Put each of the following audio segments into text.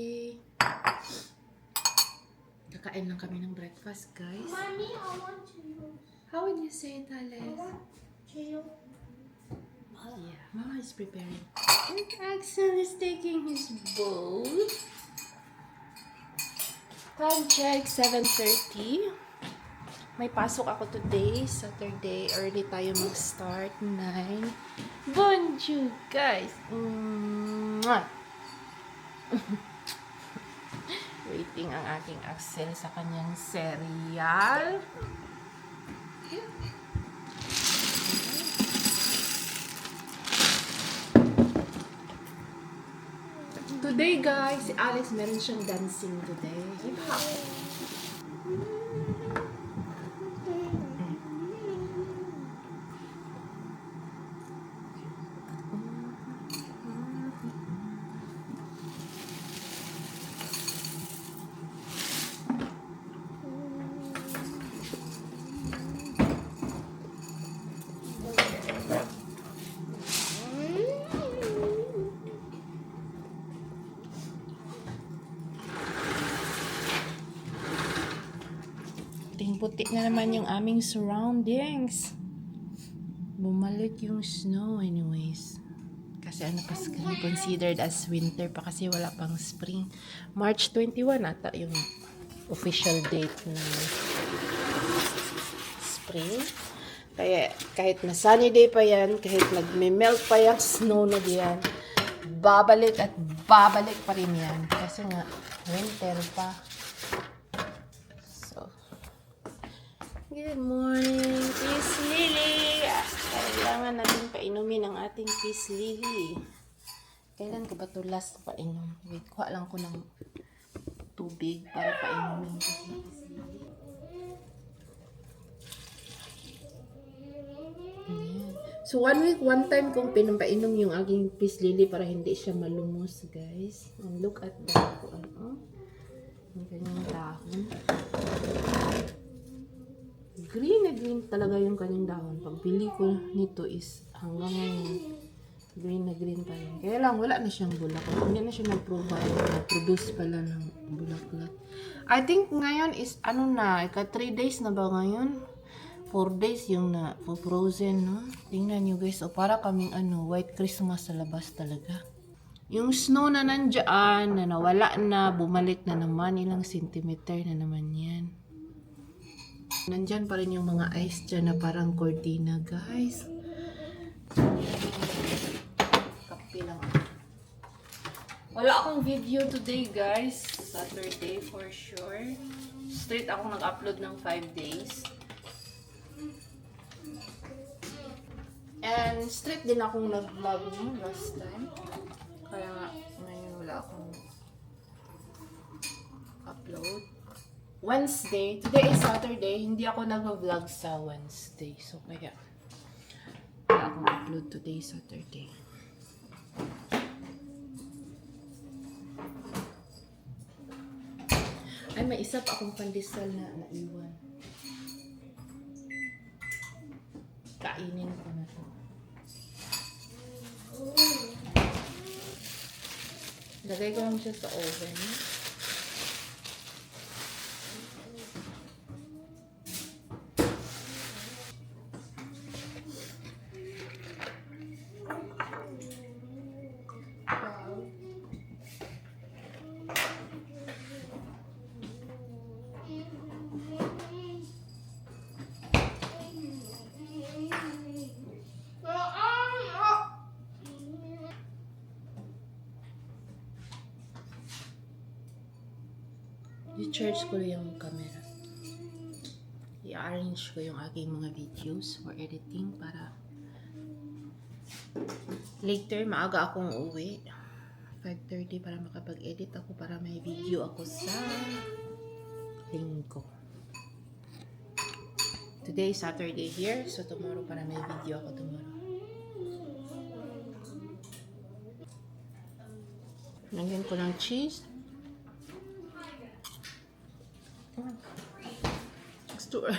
Saturday. Kakain lang kami ng breakfast, guys. Mommy, I want to. How would you say it, Alex? Chill. Yeah, Mama is preparing. And Axel is taking his bowl. Time check, 7:30. May pasok ako today, Saturday. Early tayo mag-start, 9. Bonjour, guys! Mwah! Waiting ang aking Axel sa kanyang cereal. Today, guys, si Alex meron siyang dancing today. Hip hop. Puti na naman yung aming surroundings. Bumalik yung snow anyways. Kasi ano pa considered as winter pa kasi wala pang spring. March 21 ata yung official date ng spring. Kaya kahit na sunny day pa yan, kahit nagme-melt pa yung snow na diyan, babalik at babalik pa rin yan. Kasi nga, winter pa. Good morning, Peace Lily! Kailangan natin painumin ang ating Peace Lily. Kailan ko ba ito last painom? Wait, kuha lang ko ng tubig para painumin ko si Peace Lily. Ayan. So, 1 week, 1 time kong pinapainom yung aking Peace Lily para hindi siya malumos, guys. And look at that. Ang kanyang dahon. Green na green talaga yung kanyang dahon. Pagpili ko nito is hanggang ngayon, green na green pa rin. Kaya lang, wala na siyang bulaklak. Hindi na siya nag-produce pala ng bulaklak. I think ngayon is, ano na, 3 days na ba ngayon? 4 days yung na frozen, no? Tingnan nyo guys, para kaming white Christmas sa labas talaga. Yung snow na nandyan, na nawala na, bumalik na naman, ilang centimeter na naman yan. Nandyan pa rin yung mga ice dyan na parang cortina, guys. Kape lang ako. Wala akong video today, guys. Saturday for sure. Straight ako nag-upload ng 5 days. And straight din akong nag-vlog last time. Kaya nga, ngayon wala akong upload. Wednesday, today is Saturday, hindi ako nag-vlog sa Wednesday. So, kaya wala akong upload today, Saturday. Ay, may isa pa akong pandesal na naiwan. Kainin ko na to. Lagay ko lang siya sa oven. I-charge ko yung camera. I-arrange ko yung aking mga videos for editing para later maaga akong uwi. 5:30 para makapag-edit ako para may video ako sa linggo. Today is Saturday here, so tomorrow para may video ako tomorrow. Lagyan ko ng cheese. Store.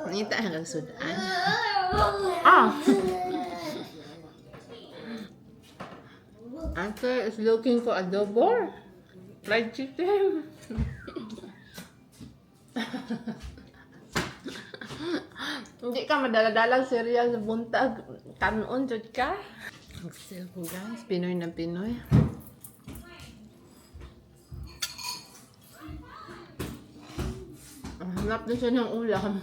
Nangita ang kagsudan. Ah! Ate is looking for adobo. Fried chicken. Hindi ka madala-dalang cereal sa buntag. Kanon, jud ka. Magsil ko guys. Pinoy na Pinoy. Ang hanap na siya ng ulam.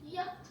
Yup.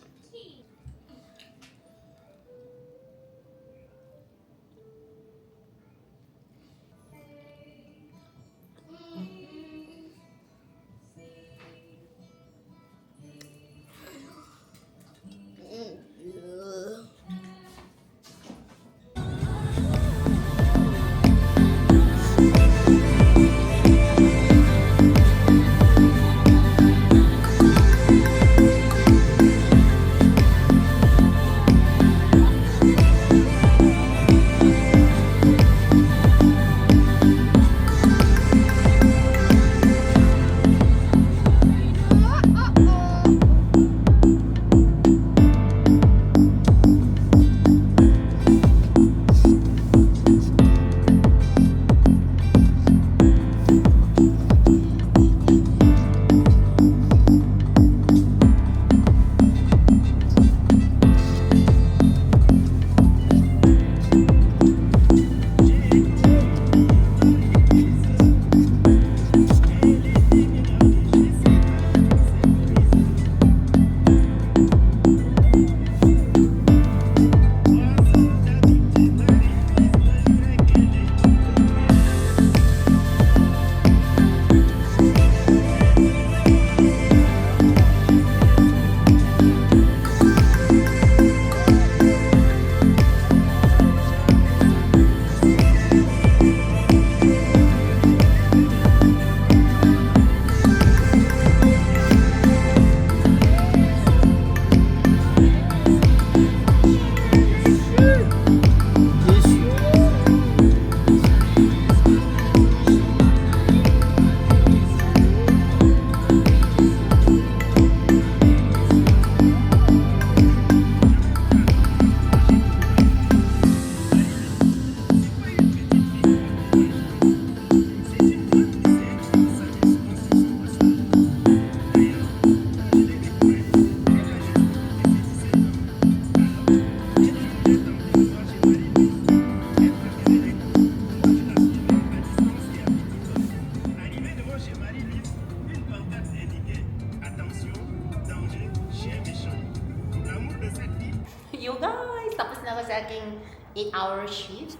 You guys, tapos na ako sa aking 8-hour shift.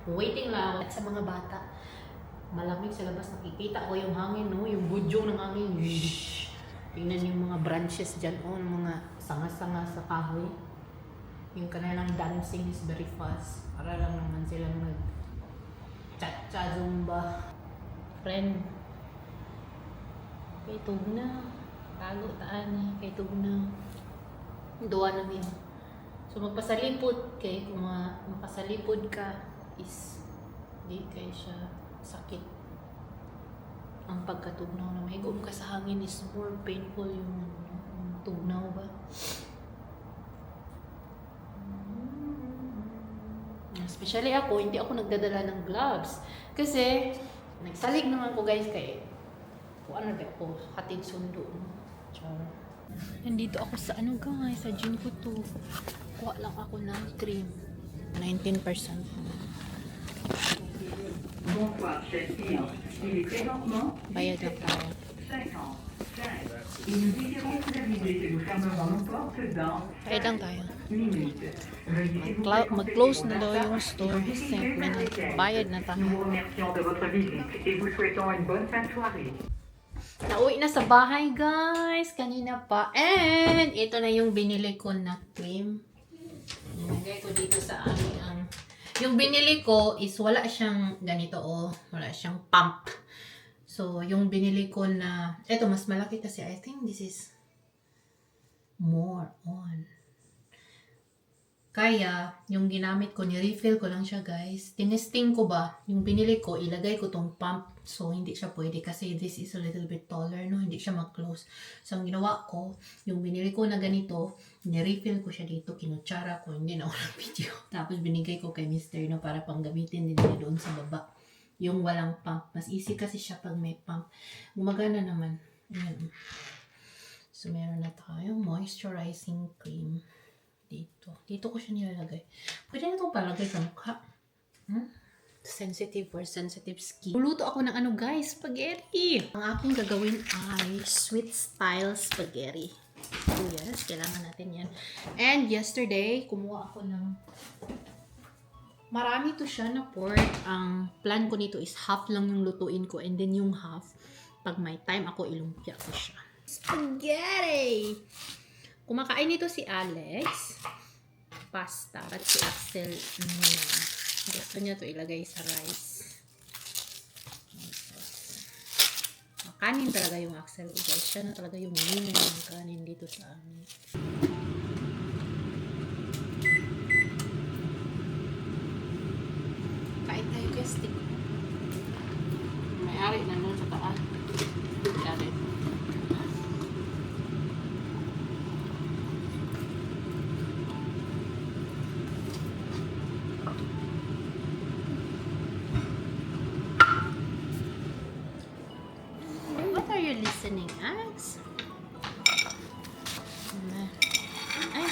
Waiting lang at sa mga bata. Malamig sa labas, nakikita ko yung hangin, no? Yung budyo ng hangin. Shhh. Tingnan yung mga branches dyan, oh, ng mga sanga-sanga sa kahoy. Yung kanilang dancing is very fast. Para lang naman silang cha-cha zumba. Friend, kay tugna. Tago taan, kay tugna. Duwa na niya. So magpasalipod kay kung makasalipod ka is di kay siya sakit. Ang pagkatugnaw na mahigom ka sa hangin is more painful yung tugnaw ba? Especially ako, hindi ako nagdadala ng gloves. Kasi nagsalig naman ko guys kay kung ano ba ako, hatid sundo. Char. Nandito ako sa ano guys, sa gym ko to. Kuha lang ako ng cream. 19%. Bonsoir, chers clients. Il est présentement Bayad lang tayo. 50. Et nous désirons vous aviser que nous fermerons nos portes dans Bayad lang tayo. minutes. Veuillez s'il vous plaît Mag-close na contacter daw yung notre store. service 5 minutes. Bayad na Nous tayo. vous remercions de votre visite et vous souhaitons une bonne fin de soirée. Nauwi na sa bahay guys. Kanina pa. And ito na yung binili ko na cream. Nilagay ko dito sa aming yung binili ko is wala siyang ganito oh. Wala siyang pump. So, yung binili ko na, eto mas malaki kasi I think this is more on. Kaya, yung ginamit ko, ni-refill ko lang siya guys. Tinesting ko ba, yung binili ko, ilagay ko tong pump. So, hindi siya pwede kasi this is a little bit taller, no? Hindi siya mag-close. So, ang ginawa ko, yung binili ko na ganito, ni-refill ko siya dito, kinutsara ko, hindi na ako ng video. Tapos, binigay ko kay Mr. No, para pang gamitin din niya doon sa baba. Yung walang pump. Mas easy kasi siya pag may pump. Gumagana naman. Ayan. So, meron na tayong moisturizing cream. Dito ko siya nilalagay. Pwede na itong palagay sa mukha. Sensitive for sensitive skin. Luluto ako ng ano guys, spaghetti. Ang aking gagawin ay sweet style spaghetti. So yes, kailangan natin yan. And yesterday, kumuha ako ng marami to siya na pork. Ang plan ko nito is half lang yung lutuin ko and then yung half, pag may time ako, ilumpia ko siya. Spaghetti! Kumakain nito si Alex, pasta, at si Axel, gusto niya to ilagay sa rice. Kanin talaga yung Axel, guys. Siya na talaga yung winner ng kanin dito sa amin. Kain tayo guys, May-ari na nun sa taas. May-ari. What are you listening, Ax? Ay.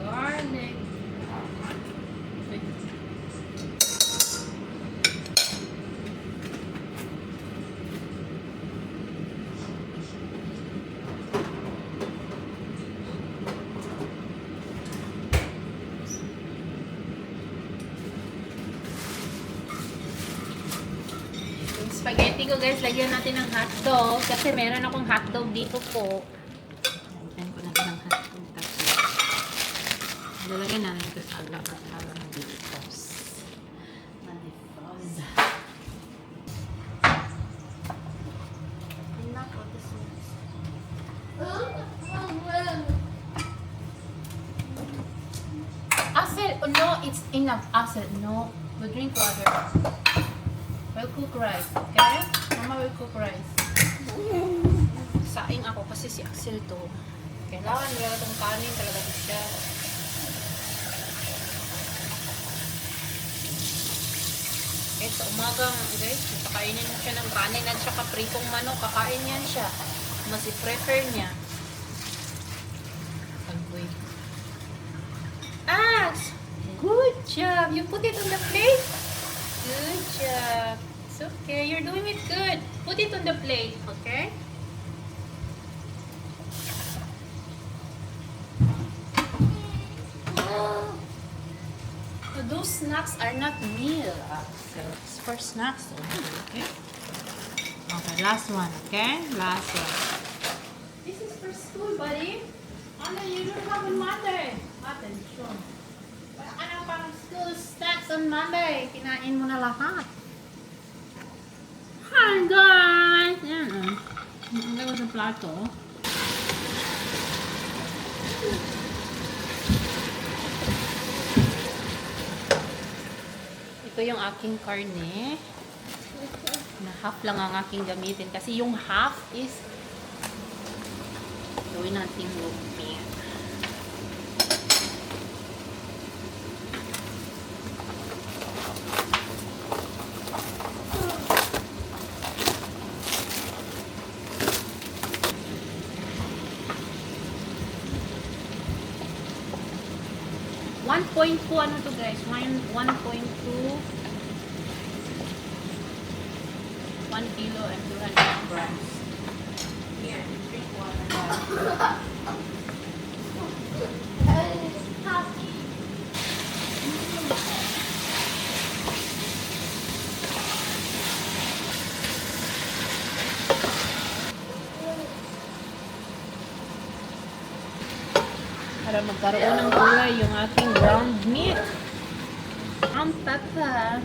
Garlic. Yung spaghetti ko guys, lagyan natin ng hotdog kasi meron akong hotdog dito po. Lagyan ko natin ng hotdog. Tapos, lalagyan natin ito sa agad para mag-defrost. Mag-defrost. Axel, oh, no, it's enough. Axel, no. We'll drink water. We'll cook rice, okay? Mama will cook rice. Saing ako kasi si Axel to. Kailangan wala itong kanin talaga siya. Okay, sa umaga guys, kakainin mo siya ng kanin at saka pritong manok. Kakain yan siya. Mas i-prefer niya. Pagboy. Ax! Good job! You put it on the plate? Good job. It's okay. You're doing it good. Put it on the plate, okay? So those snacks are not meal. It's for snacks only, okay? Okay, last one, okay? Last one. This is for school, buddy. Ano, you don't have on Monday. Attention. Wala ka na parang school snacks on Monday. Kinain mo na lahat. Hi, guys! Yan, ang gawin sa plato. Ito yung aking karne. Na half lang ang aking gamitin. Kasi yung half is gawin natin lumpia. Ano to guys? 1.2 1 kilo and 200 grams. Here, drink water. Happy. Para magkaroon ng kulay yung ating ground meat. Ang tata.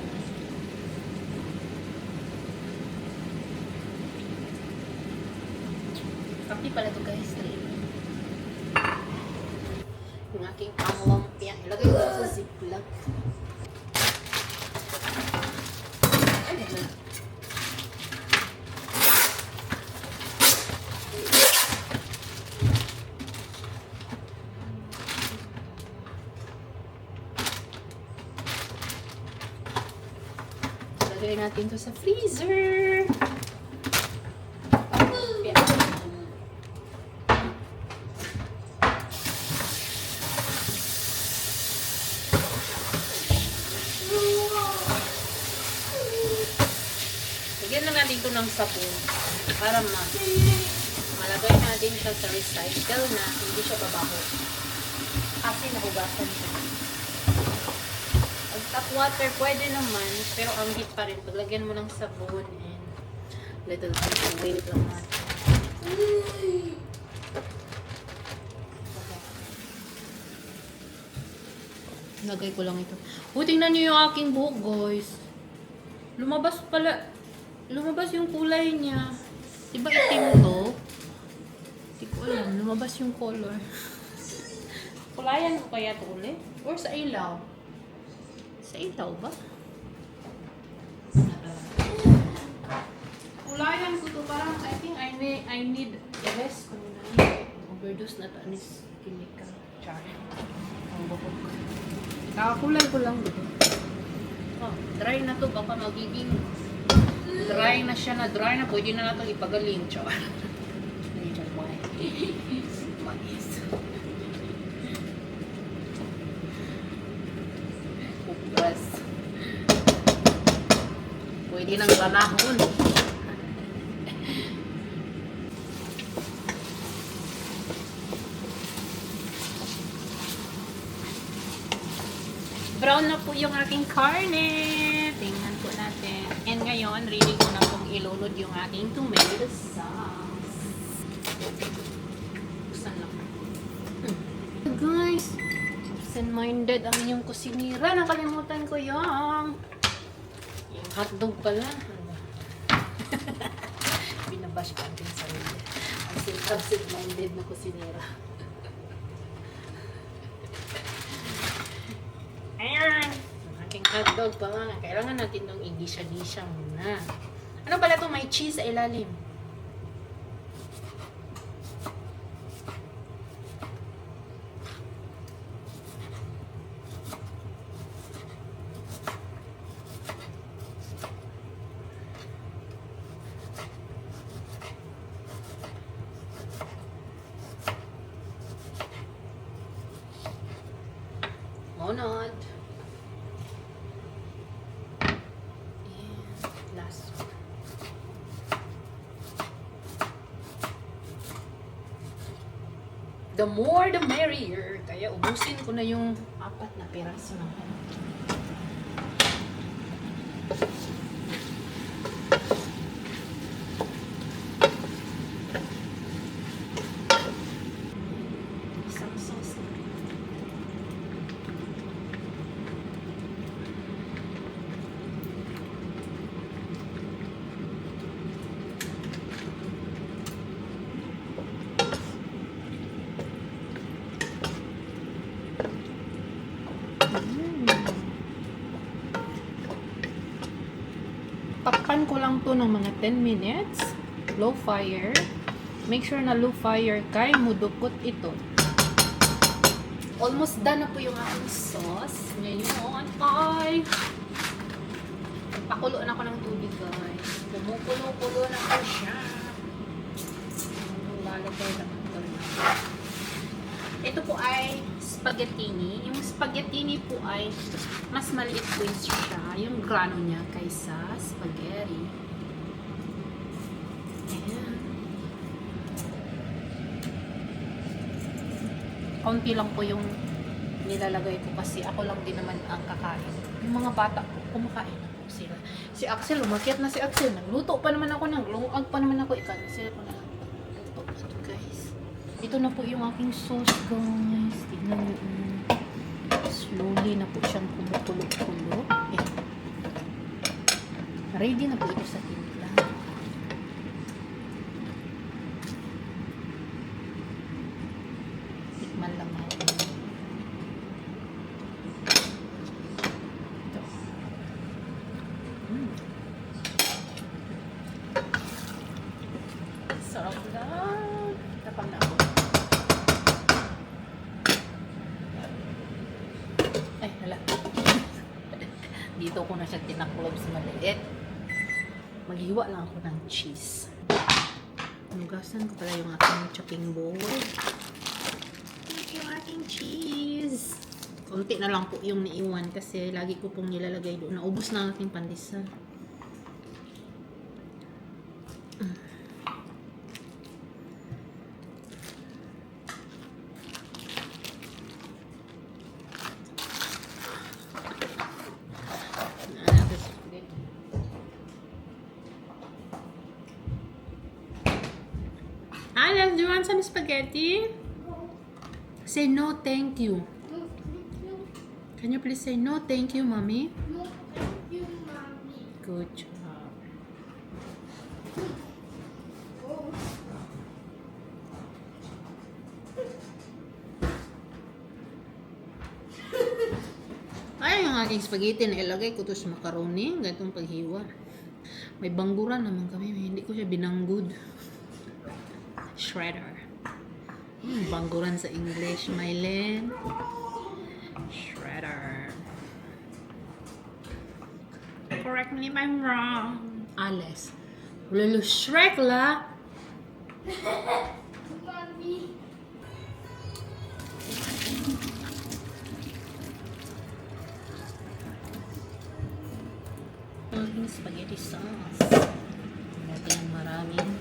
Kapi pala to guys. Yung aking panglumpia. Ilagay ko sa ziplock. Ano na? Lagay natin to sa freezer. Lagyan lang natin ito ng sabon para malagay natin siya sa recycle na hindi siya babaho. Kasi nahugasan siya. Pag tap water, pwede naman, pero ang heat pa rin. Paglagyan mo ng sabon and little bit of wait lang natin. Lagay ko lang ito. Tingnan nyo yung aking buhok, guys. Lumabas pala. Lumabas yung kulay niya. Diba itim to? Hindi ko alam. Lumabas yung color. Kulayan ko kaya ito ulit? Or sa ilaw? Sa ilaw ba? Kulayan ko to. Parang I think I need rest. Overdose na to. Anis chemical. Char. Ang buhok. Nakakulay ko lang dito. Oh, dry na to. Baka magiging dry na siya na dry na. Pwede na natin ipagaling. Char. Mais. Ubras. Pwede nang lanahon. Brown na po yung aking karne. Tingnan po natin. And ngayon, ready ko na pong ilunod yung aking tomato sauce. Buksan lang. Guys, absent-minded ang inyong kusinira. Nakalimutan ko yung hotdog pala. Binabash pa ating sarili. Ang absent-minded na kusinira. Ayan! Ang aking hotdog pa nga. Kailangan natin itong igisa-gisa muna. Ano pala ito? May cheese sa ilalim. Monod. And last one. The more the merrier. Kaya ubusin ko na yung 4 na piraso ng ano. Isang sauce na. Takpan ko lang to ng mga 10 minutes. Low fire. Make sure na low fire kay mudukot ito. Almost done na po yung aking sauce. Ngayon ay pakulo na ako ng tubig, guys. Kumukulo-kulo na po siya. Lalagay na ito. Ito po ay spaghettini. Yung spaghettini po ay mas maliit po siya, yung grano niya kaysa spaghetti. Ayan. Kaunti lang po yung nilalagay ko kasi ako lang din naman ang kakain. Yung mga bata ko, kumakain na po sila. Si Axel, umakyat na si Axel. Nagluto pa naman ako, naglungag pa naman ako. I-cancel ko na lang. Luto pa ito, guys. Ito na po yung aking sauce, guys. Tignan nyo. Slowly na po siyang kumukulo-kulo. Eh. Ready na po ito sa timpla. Tikman lang natin. Ito. Sarap lang. Tapang na ako. Ay, hala. Dito ko na siya tinaklob sa maliit. Maghiwa lang ako ng cheese. Nugasan ko pala yung aking chopping board. Yung aking cheese. Kunti na lang po yung niiwan kasi lagi ko pong nilalagay doon. Naubos na ang aking pandesal. Alex, do you want some spaghetti? Say no, thank you. Can you please say no, thank you, mommy? No, thank you, mommy. Good job. Ay, yung aking spaghetti na ilagay ko to sa macaroni. Ganitong paghiwa. May bangguran naman kami. Hindi ko siya binanggod. Shredder. Bangguran sa English, Mylen. Shredder. Correct me if I'm wrong. Alice. Lulu Shrek la. Mommy. Aking spaghetti sauce. Natin maraming.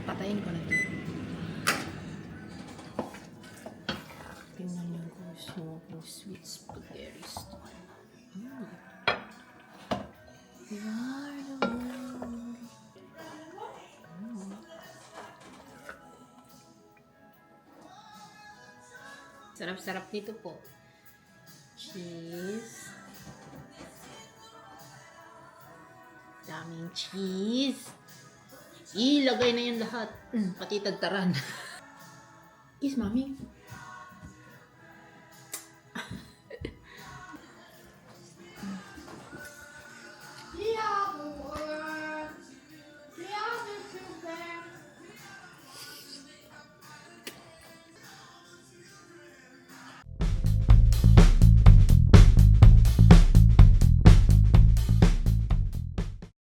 Patayin ko na ito. Tingnan niyo guys, yung sweet spaghetti style. Sarap-sarap nito po. Cheese. Daming cheese. Ilagay na yan lahat. Pati tagtaran. Kiss, mami.